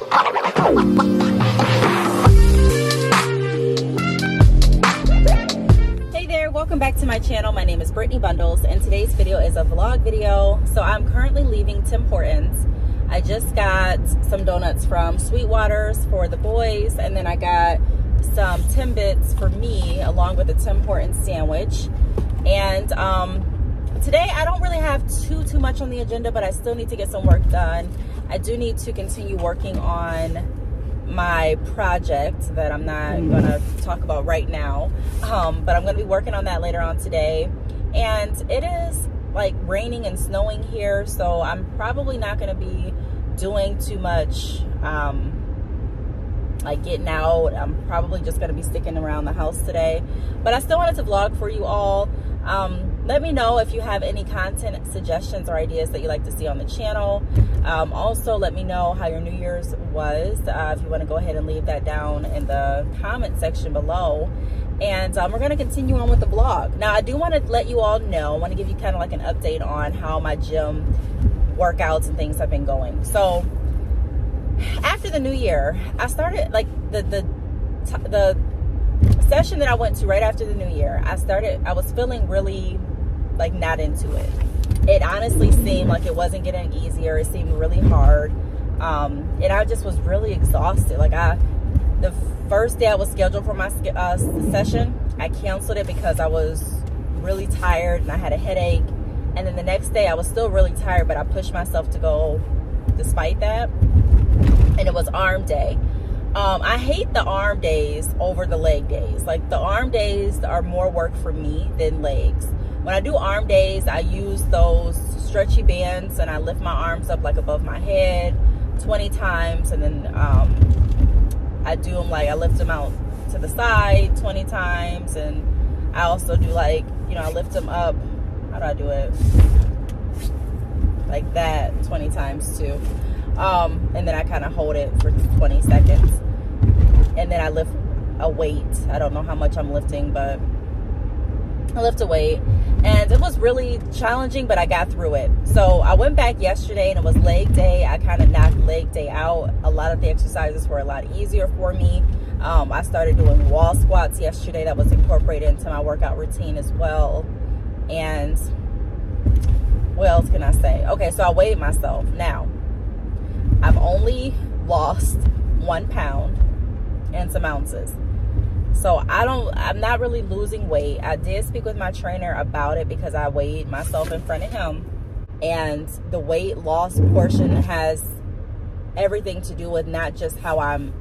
Hey there, welcome back to my channel. My name is Brittney Bundles, and today's video is a vlog video. So I'm currently leaving Tim Hortons. I just got some donuts from Sweetwater's for the boys, and then I got some Timbits for me along with a Tim Hortons sandwich. And today I don't really have too much on the agenda, but I still need to get some work done. I do need to continue working on my project that I'm not going to talk about right now, but I'm going to be working on that later on today. And it is like raining and snowing here, so I'm probably not going to be doing too much like getting out. I'm probably just going to be sticking around the house today, but I still wanted to vlog for you all. Let me know if you have any content suggestions or ideas that you'd like to see on the channel. Also, let me know how your New Year's was. If you want to go ahead and leave that down in the comment section below. And we're going to continue on with the vlog. Now, I do want to let you all know, I want to give you kind of like an update on how my gym workouts and things have been going. So, after the new year, I started like the session that I went to right after the new year. I was feeling really like not into it. It honestly seemed like it wasn't getting easier. It seemed really hard. And I just was really exhausted. Like the first day I was scheduled for my session, I canceled it because I was really tired and I had a headache. And then the next day I was still really tired, but I pushed myself to go despite that. And it was arm day. I hate the arm days over the leg days. Like the arm days are more work for me than legs. When I do arm days, I use those stretchy bands and I lift my arms up like above my head 20 times. And then I do them like, I lift them out to the side 20 times. And I also do like, you know, I lift them up. How do I do it? Like that 20 times too. And then I kind of hold it for 20 seconds. And then I lift a weight. I don't know how much I'm lifting, but I lift a weight. And it was really challenging, but I got through it. So I went back yesterday and it was leg day. I kind of knocked leg day out. A lot of the exercises were a lot easier for me. I started doing wall squats yesterday. That was incorporated into my workout routine as well. And what else can I say? Okay, so I weighed myself. Now, I've only lost 1 pound and some ounces. So I'm not really losing weight. I did speak with my trainer about it because I weighed myself in front of him. And the weight loss portion has everything to do with not just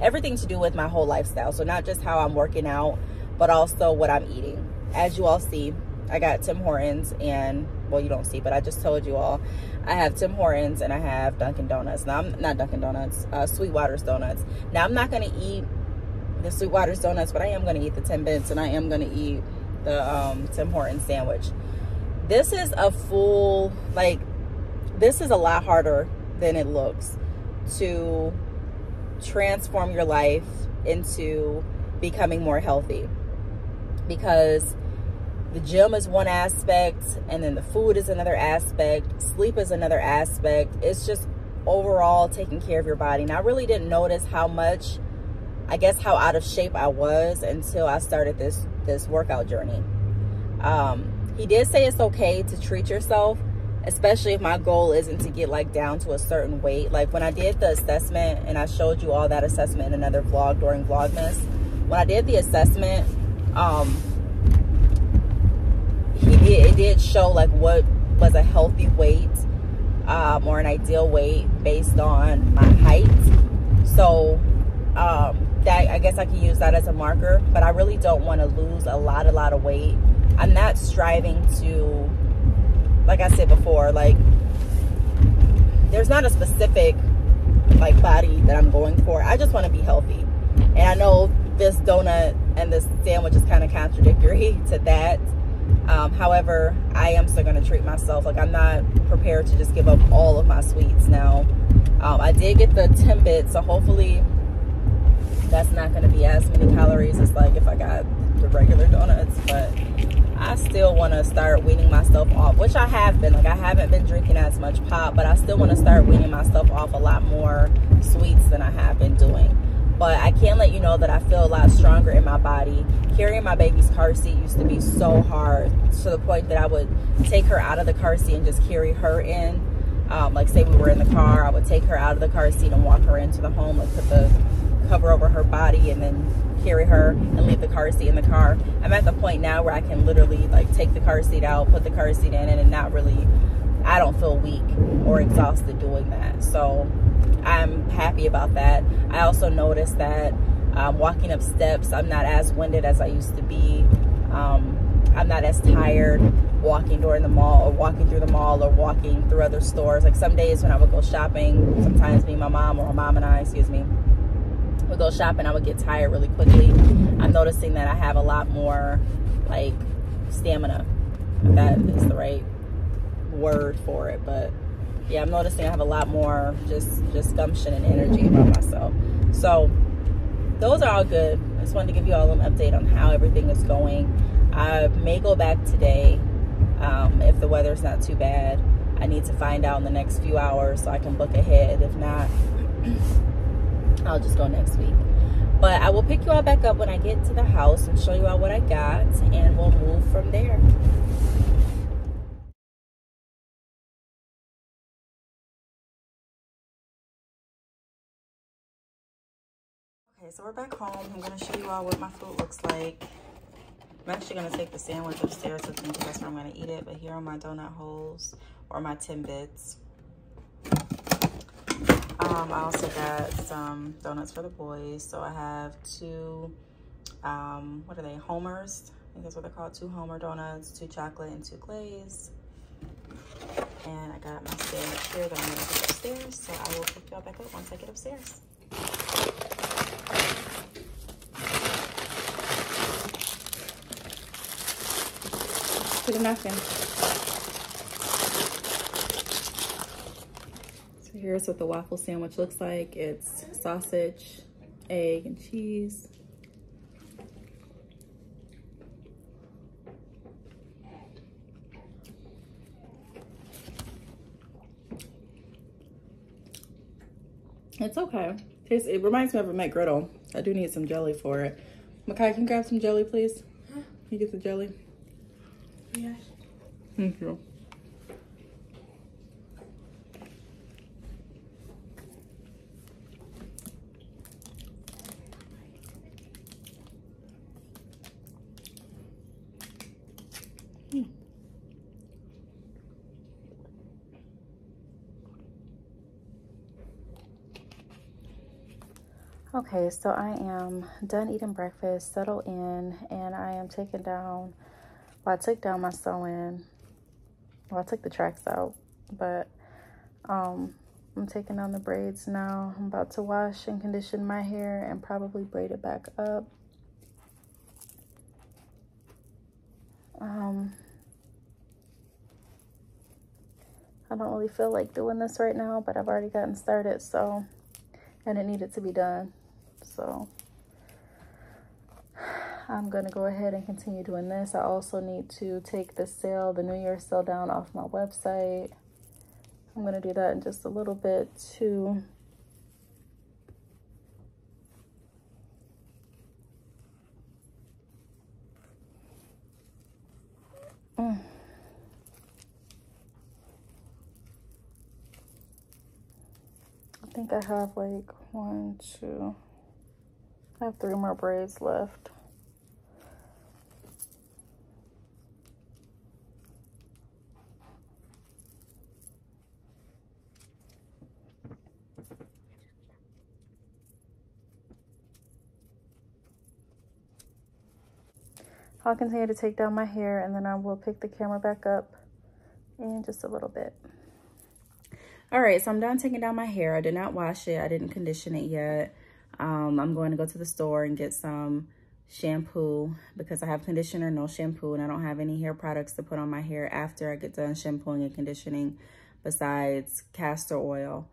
everything to do with my whole lifestyle. So not just how I'm working out, but also what I'm eating. As you all see, I got Tim Hortons and, well, you don't see, but I just told you all. I have Tim Hortons and I have Dunkin' Donuts. Now, I'm not Dunkin' Donuts, Sweetwater's Donuts. Now, I'm not going to eat the Sweetwater's Donuts, but I am going to eat the Timbits and I am going to eat the Tim Hortons sandwich. This is this is a lot harder than it looks to transform your life into becoming more healthy, because the gym is one aspect, and then the food is another aspect, sleep is another aspect. It's just overall taking care of your body. And I really didn't notice how much, I guess, how out of shape I was until I started this workout journey. He did say it's okay to treat yourself, especially if my goal isn't to get like down to a certain weight. Like when I did the assessment, and I showed you all that assessment in another vlog during Vlogmas, when I did the assessment, it did show like what was a healthy weight or an ideal weight based on my height. So that, I guess I can use that as a marker, but I really don't want to lose a lot of weight. I'm not striving to, like I said before, like there's not a specific like body that I'm going for. I just want to be healthy. And I know this donut and this sandwich is kind of contradictory to that. However, I am still going to treat myself. Like, I'm not prepared to just give up all of my sweets now. I did get the Timbits, so hopefully that's not going to be as many calories as like if I got the regular donuts. But I still want to start weaning myself off, which I have been. Like, I haven't been drinking as much pop, but I still want to start weaning myself off a lot more sweets than I have been doing. But I can let you know that I feel a lot stronger in my body. Carrying my baby's car seat used to be so hard, to the point that I would take her out of the car seat and just carry her in. Like say we were in the car, I would take her out of the car seat and walk her into the home, like put the cover over her body and then carry her and leave the car seat in the car. I'm at the point now where I can literally like take the car seat out, put the car seat in, and not really, I don't feel weak or exhausted doing that. So I'm happy about that. I also noticed that walking up steps, I'm not as winded as I used to be. I'm not as tired walking during the mall, or walking through the mall, or walking through other stores. Like some days when I would go shopping, sometimes me and my mom, or my mom and I, excuse me, would go shopping, I would get tired really quickly. I'm noticing that I have a lot more like stamina, if that is the right word for it. But yeah, I'm noticing I have a lot more just gumption and energy about myself. So those are all good. I just wanted to give you all an update on how everything is going. I may go back today if the weather's not too bad. I need to find out in the next few hours so I can book ahead. If not, I'll just go next week. But I will pick you all back up when I get to the house and show you all what I got, and we'll move from there. Okay, so we're back home. I'm gonna show you all what my food looks like. I'm actually gonna take the sandwich upstairs with me because that's where I'm gonna eat it. But here are my donut holes, or my Timbits. I also got some donuts for the boys. So I have two, what are they, Homers? I think that's what they're called, 2 Homer donuts, 2 chocolate and 2 glaze. And I got my sandwich here that I'm gonna take upstairs. So I will pick y'all back up once I get upstairs. Put a napkin. So here's what the waffle sandwich looks like. It's sausage, egg, and cheese. It's okay. It reminds me of a McGriddle. I do need some jelly for it. Makai, can you grab some jelly, please? Huh? Can you get the jelly? Yeah. Thank you. Okay, so I am done eating breakfast, settled in, and I am taking down, well, I took down my sew-in. Well, I took the tracks out, but I'm taking down the braids now. I'm about to wash and condition my hair and probably braid it back up. I don't really feel like doing this right now, but I've already gotten started, so, and it needed to be done. So I'm gonna go ahead and continue doing this. I also need to take the sale, the New Year's sale, down off my website. I'm gonna do that in just a little bit too. I think I have like 1, 2, I have 3 more braids left. I'll continue to take down my hair, and then I will pick the camera back up in just a little bit. All right, so I'm done taking down my hair. I did not wash it. I didn't condition it yet. I'm going to go to the store and get some shampoo because I have conditioner, no shampoo, and I don't have any hair products to put on my hair after I get done shampooing and conditioning besides castor oil.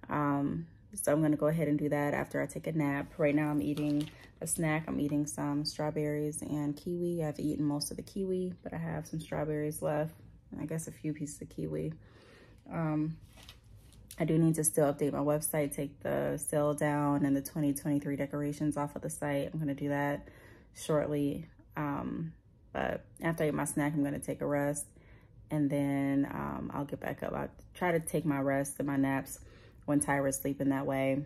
So I'm gonna go ahead and do that after I take a nap. Right now I'm eating a snack. I'm eating some strawberries and kiwi. I've eaten most of the kiwi, but I have some strawberries left, and I guess a few pieces of kiwi. I do need to still update my website, take the sale down and the 2023 decorations off of the site. I'm gonna do that shortly. But after I eat my snack, I'm gonna take a rest, and then I'll get back up. I'll try to take my rest and my naps when Tyra's sleeping. That way,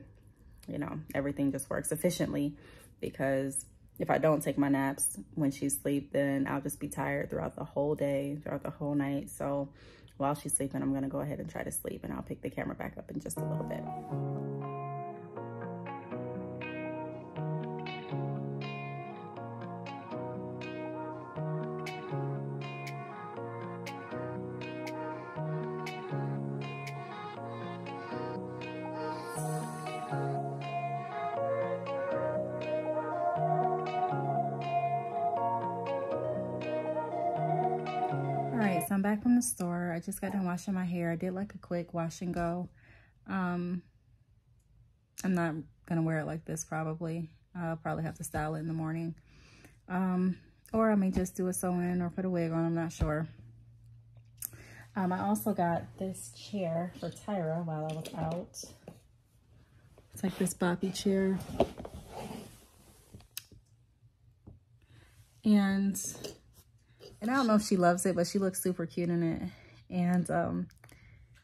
you know, everything just works efficiently, because if I don't take my naps when she's asleep, then I'll just be tired throughout the whole day, throughout the whole night. So while she's sleeping, I'm gonna go ahead and try to sleep, and I'll pick the camera back up in just a little bit. Alright, so I'm back from the store. I just got done washing my hair. I did like a quick wash and go. I'm not gonna wear it like this probably. I'll probably have to style it in the morning. Or I may just do a sew-in or put a wig on, I'm not sure. I also got this chair for Tyra while I was out. It's like this boppy chair. And I don't know if she loves it, but she looks super cute in it. And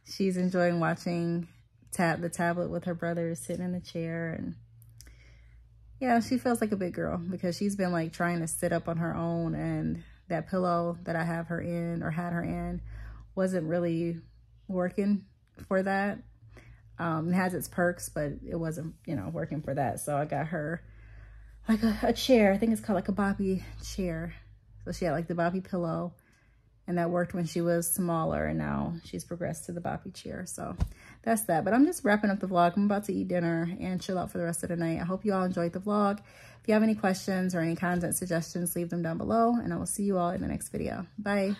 she's enjoying watching the tablet with her brother sitting in the chair. And yeah, she feels like a big girl, because she's been like trying to sit up on her own, and that pillow that I have her in, or had her in, wasn't really working for that. It has its perks, but it wasn't, you know, working for that. So I got her like a chair. I think it's called like a boppy chair. So she had like the boppy pillow, and that worked when she was smaller, and now she's progressed to the boppy chair. So that's that. But I'm just wrapping up the vlog. I'm about to eat dinner and chill out for the rest of the night. I hope you all enjoyed the vlog. If you have any questions or any content suggestions, leave them down below, and I will see you all in the next video. Bye.